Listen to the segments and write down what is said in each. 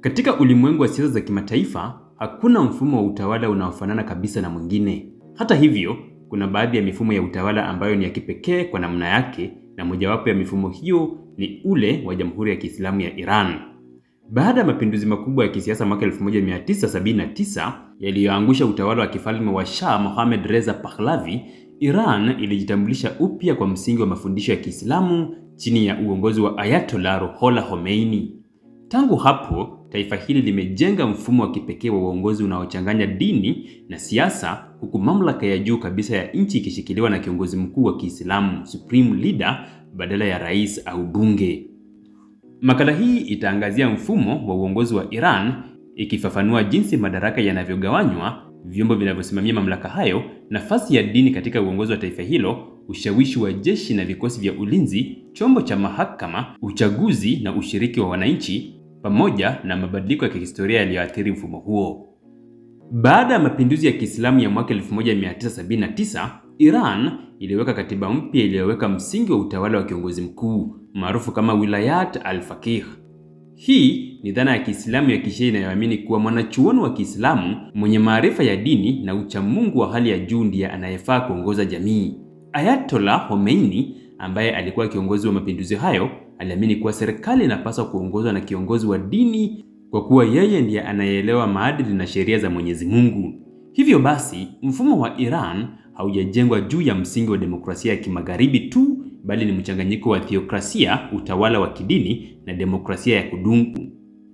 Katika ulimwengu wa siasa za kimataifa, hakuna mfumo wa utawala unaofanana kabisa na mwingine. Hata hivyo, kuna baadhi ya mifumo ya utawala ambayo ni ya kipekee kwa namna yake, na mojawapo ya mifumo hiyo ni ule wa Jamhuri ya Kiislamu ya Iran. Baada ya mapinduzi makubwa ya kisiasa mwaka 1979 yaliyoangusha utawala wa kifalme wa Shah Mohammad Reza Pahlavi, Iran ilijitambulisha upya kwa msingi wa mafundisho ya Kiislamu chini ya uongozi wa Ayatollah Ruhollah Khomeini. Tangu hapo, taifa hili limejenga mfumo wa kipekee wa uongozi unaochanganya dini na siasa, huku mamlaka ya juu kabisa ya nchi ikishikiliwa na kiongozi mkuu wa Kiislamu, Supreme Leader, badala ya rais au bunge. Makala hii itaangazia mfumo wa uongozi wa Iran, ikifafanua jinsi madaraka yanavyogawanywa, vyombo vinavyosimamia mamlaka hayo, nafasi ya dini katika uongozi wa taifa hilo, ushawishi wa jeshi na vikosi vya ulinzi, chombo cha mahakama, uchaguzi na ushiriki wa wananchi, pamoja na mabadiliko ya kihistoria yaliyoathiri mfumo huo. Baada ya mapinduzi ya Kiislamu ya mwaka 1979, Iran iliweka katiba mpya iliyoweka msingi wa utawala wa kiongozi mkuu, maarufu kama Wilayat al-Faqih. Hii ni dhana ya Kiislamu ya Kishia inayoamini kuwa mwanachuoni wa Kiislamu mwenye maarifa ya dini na uchamungu wa hali ya juu ndiye anayefaa kuongoza jamii. Ayatollah Khomeini, ambaye alikuwa kiongozi wa mapinduzi hayo, aliamini kuwa serikali inapaswa kuongozwa na kiongozi wa dini kwa kuwa yeye ndiye anayeelewa maadili na sheria za Mwenyezi Mungu. Hivyo basi, mfumo wa Iran haujajengwa juu ya msingi wa demokrasia ya kimagharibi tu, bali ni mchanganyiko wa theokrasia, utawala wa kidini na demokrasia ya kudumu.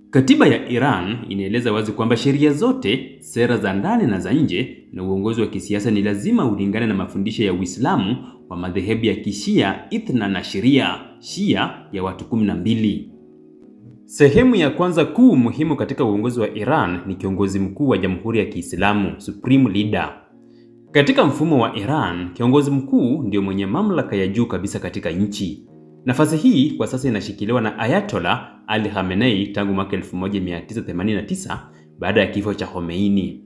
Katiba ya Iran inaeleza wazi kwamba sheria zote, sera za ndani na za nje, na uongozi wa kisiasa ni lazima ulingane na mafundisho ya Uislamu wa madhehebu ya Kishia, Ithna na Shia ya watu 12. Sehemu ya kwanza kuu muhimu katika uongozi wa Iran ni kiongozi mkuu wa Jamhuri ya Kiislamu, Supreme Leader. Katika mfumo wa Iran, kiongozi mkuu ndio mwenye mamlaka ya juu kabisa katika nchi. Nafasi hii kwa sasa inashikiliwa na Ayatollah Ali Khamenei tangu mwaka 1989 baada ya kifo cha Khomeini.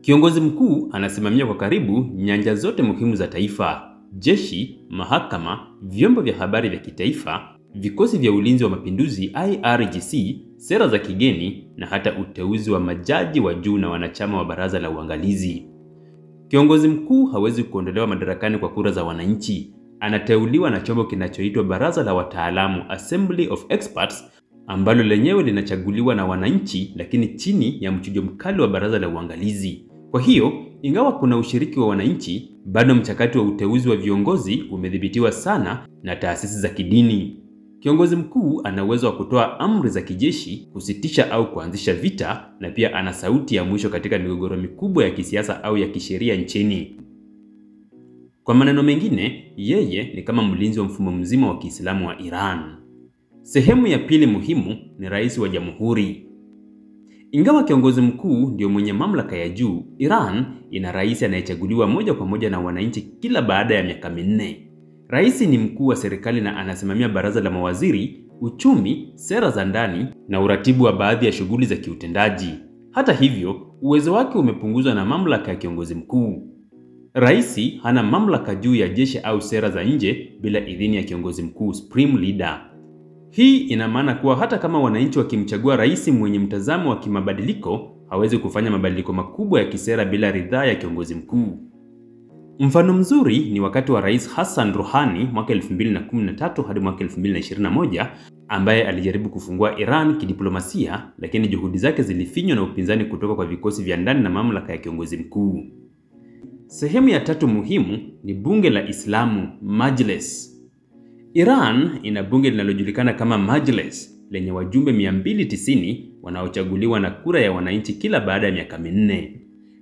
Kiongozi mkuu anasimamia kwa karibu nyanja zote muhimu za taifa: jeshi, mahakama, vyombo vya habari vya kitaifa, vikosi vya ulinzi wa mapinduzi IRGC, sera za kigeni na hata uteuzi wa majaji wa juu na wanachama wa baraza la uangalizi. Kiongozi mkuu hawezi kuondolewa madarakani kwa kura za wananchi. Anateuliwa na chombo kinachoitwa Baraza la Wataalamu, Assembly of Experts, ambalo lenyewe linachaguliwa na wananchi lakini chini ya mchujo mkali wa baraza la uangalizi. Kwa hiyo, ingawa kuna ushiriki wa wananchi, bado mchakato wa uteuzi wa viongozi umedhibitiwa sana na taasisi za kidini. Kiongozi mkuu ana uwezo wa kutoa amri za kijeshi, kusitisha au kuanzisha vita, na pia ana sauti ya mwisho katika migogoro mikubwa ya kisiasa au ya kisheria nchini. Kwa maneno mengine, yeye ni kama mlinzi wa mfumo mzima wa Kiislamu wa Iran. Sehemu ya pili muhimu ni rais wa jamhuri. Ingawa kiongozi mkuu ndio mwenye mamlaka ya juu, Iran ina rais anayechaguliwa moja kwa moja na wananchi kila baada ya miaka 4. Rais ni mkuu wa serikali na anasimamia baraza la mawaziri, uchumi, sera za ndani na uratibu wa baadhi ya shughuli za kiutendaji. Hata hivyo, uwezo wake umepunguzwa na mamlaka ya kiongozi mkuu. Rais hana mamlaka juu ya jeshi au sera za nje bila idhini ya kiongozi mkuu, Supreme Leader. Hii ina maana kuwa hata kama wananchi wakimchagua rais mwenye mtazamo wa kimabadiliko, hawezi kufanya mabadiliko makubwa ya kisera bila ridhaa ya kiongozi mkuu. Mfano mzuri ni wakati wa Rais Hassan Rouhani mwaka 2013 hadi mwaka 2021, ambaye alijaribu kufungua Iran kidiplomasia, lakini juhudi zake zilifinywa na upinzani kutoka kwa vikosi vya ndani na mamlaka ya kiongozi mkuu. Sehemu ya tatu muhimu ni bunge la Islamu, Majlis. Iran ina bunge linalojulikana kama Majlis lenye wajumbe 290 wanaochaguliwa na kura ya wananchi kila baada ya miaka 4.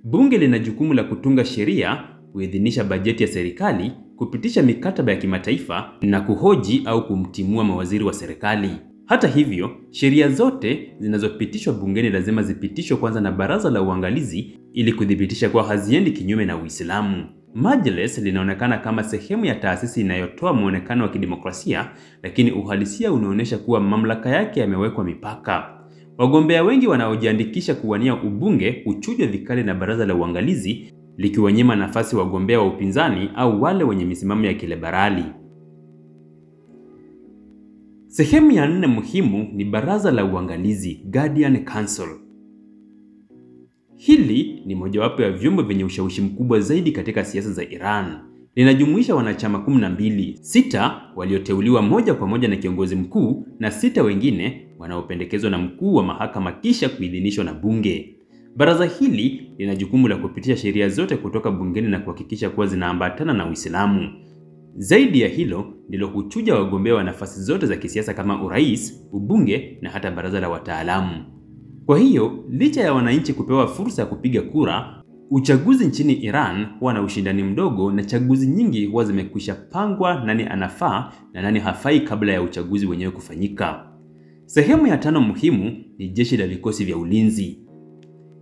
Bunge lina jukumu la kutunga sheria, kuidhinisha bajeti ya serikali, kupitisha mikataba ya kimataifa na kuhoji au kumtimua mawaziri wa serikali. Hata hivyo, sheria zote zinazopitishwa bungeni lazima zipitishwe kwanza na baraza la uangalizi ili kudhibitisha kuwa haziendi kinyume na Uislamu. Majlis linaonekana kama sehemu ya taasisi inayotoa muonekano wa kidemokrasia, lakini uhalisia unaonyesha kuwa mamlaka yake yamewekwa mipaka. Wagombea wengi wanaojiandikisha kuwania ubunge huchujwa vikali na baraza la uangalizi, likiwanyima nafasi wagombea wa upinzani au wale wenye misimamo ya kileberali. Sehemu ya 4 muhimu ni baraza la uangalizi, Guardian Council. Hili ni mojawapo ya vyombo vyenye ushawishi mkubwa zaidi katika siasa za Iran. Linajumuisha wanachama 12, 6 walioteuliwa moja kwa moja na kiongozi mkuu na 6 wengine wanaopendekezwa na mkuu wa mahakama kisha kuidhinishwa na bunge. Baraza hili lina jukumu la kupitisha sheria zote kutoka bungeni na kuhakikisha kuwa zinaambatana na Uislamu. Zaidi ya hilo, ndilo huchuja wagombea wa nafasi zote za kisiasa kama urais, ubunge na hata baraza la wataalamu. Kwa hiyo, licha ya wananchi kupewa fursa ya kupiga kura, uchaguzi nchini Iran huwa na ushindani mdogo na chaguzi nyingi huwa zimekwisha pangwa nani anafaa na nani hafai kabla ya uchaguzi wenyewe kufanyika. Sehemu ya 5 muhimu ni jeshi la vikosi vya ulinzi.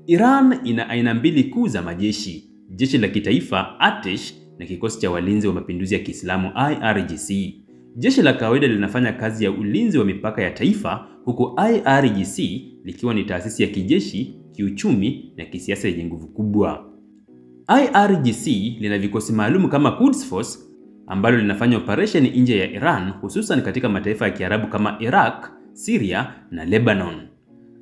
Iran ina aina 2 kuu za majeshi, jeshi la kitaifa Atesh na kikosi cha walinzi wa mapinduzi ya Kiislamu IRGC. Jeshi la kawaida linafanya kazi ya ulinzi wa mipaka ya taifa, huku IRGC likiwa ni taasisi ya kijeshi, kiuchumi na kisiasa yenye nguvu kubwa. IRGC lina vikosi maalum kama Quds Force ambalo linafanya operation nje ya Iran, hususan katika mataifa ya Kiarabu kama Iraq, Syria na Lebanon.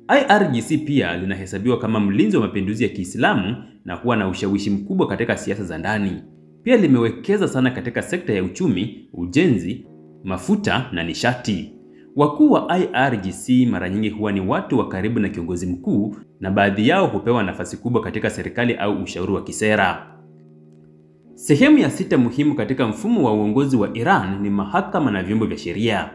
IRGC pia linahesabiwa kama mlinzi wa mapinduzi ya Kiislamu na huwa na ushawishi mkubwa katika siasa za ndani. Pia limewekeza sana katika sekta ya uchumi, ujenzi, mafuta na nishati. Wakuu wa IRGC mara nyingi huwa ni watu wa karibu na kiongozi mkuu na baadhi yao hupewa nafasi kubwa katika serikali au ushauri wa kisera. Sehemu ya 6 muhimu katika mfumo wa uongozi wa Iran ni mahakama na vyombo vya sheria.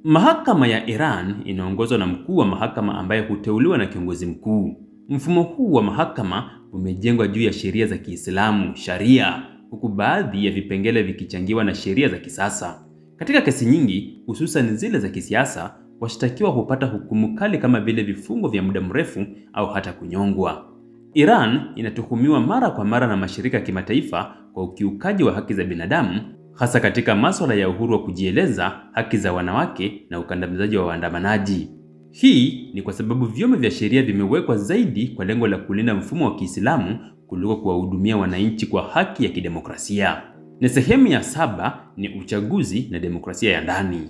Mahakama ya Iran inaongozwa na mkuu wa mahakama ambaye huteuliwa na kiongozi mkuu. Mfumo huu wa mahakama umejengwa juu ya sheria za Kiislamu, sharia, huku baadhi ya vipengele vikichangiwa na sheria za kisasa. Katika kesi nyingi, hususan zile za kisiasa, washtakiwa hupata hukumu kali kama vile vifungo vya muda mrefu au hata kunyongwa. Iran inatuhumiwa mara kwa mara na mashirika ya kimataifa kwa ukiukaji wa haki za binadamu, hasa katika masuala ya uhuru wa kujieleza, haki za wanawake na ukandamizaji wa waandamanaji. Hii ni kwa sababu vyombo vya sheria vimewekwa zaidi kwa lengo la kulinda mfumo wa Kiislamu kuliko kuwahudumia wananchi kwa haki ya kidemokrasia. Na sehemu ya 7 ni uchaguzi na demokrasia ya ndani.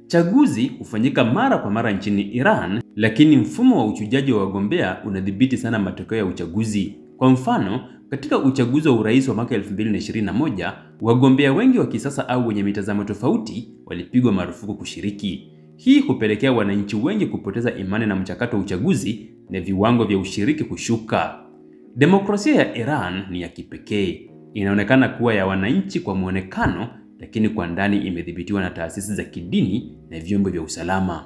Chaguzi hufanyika mara kwa mara nchini Iran, lakini mfumo wa uchujaji wa wagombea unadhibiti sana matokeo ya uchaguzi. Kwa mfano, katika uchaguzi wa urais wa mwaka 2021, wagombea wengi wa kisasa au wenye mitazamo tofauti walipigwa marufuku kushiriki. Hii hupelekea wananchi wengi kupoteza imani na mchakato wa uchaguzi na viwango vya ushiriki kushuka. Demokrasia ya Iran ni ya kipekee. Inaonekana kuwa ya wananchi kwa muonekano, lakini kwa ndani imedhibitiwa na taasisi za kidini na vyombo vya usalama.